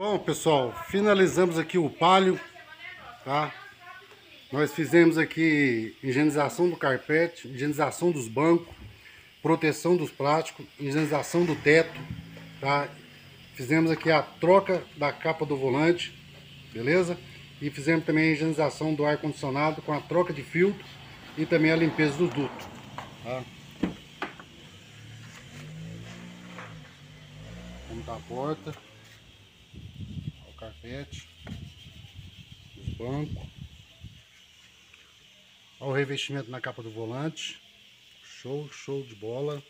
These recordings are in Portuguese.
Bom, pessoal, finalizamos aqui o Palio, tá? Nós fizemos aqui higienização do carpete, higienização dos bancos, proteção dos plásticos, higienização do teto, tá? Fizemos aqui a troca da capa do volante, beleza? E fizemos também a higienização do ar-condicionado com a troca de filtro e também a limpeza dos dutos, tá? Como tá a porta, o carpete, os bancos, olha o revestimento na capa do volante, show de bola,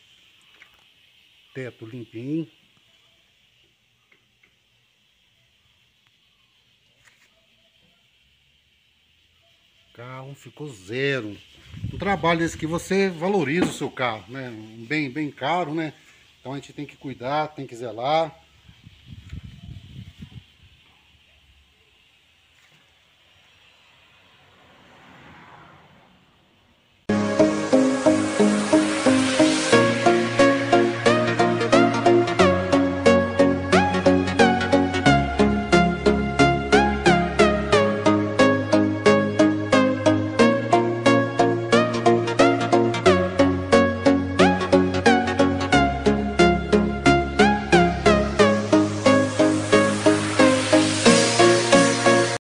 teto limpinho. O carro ficou zero. Um trabalho desse que você valoriza o seu carro, né? Um bem caro, né? Então a gente tem que cuidar, tem que zelar.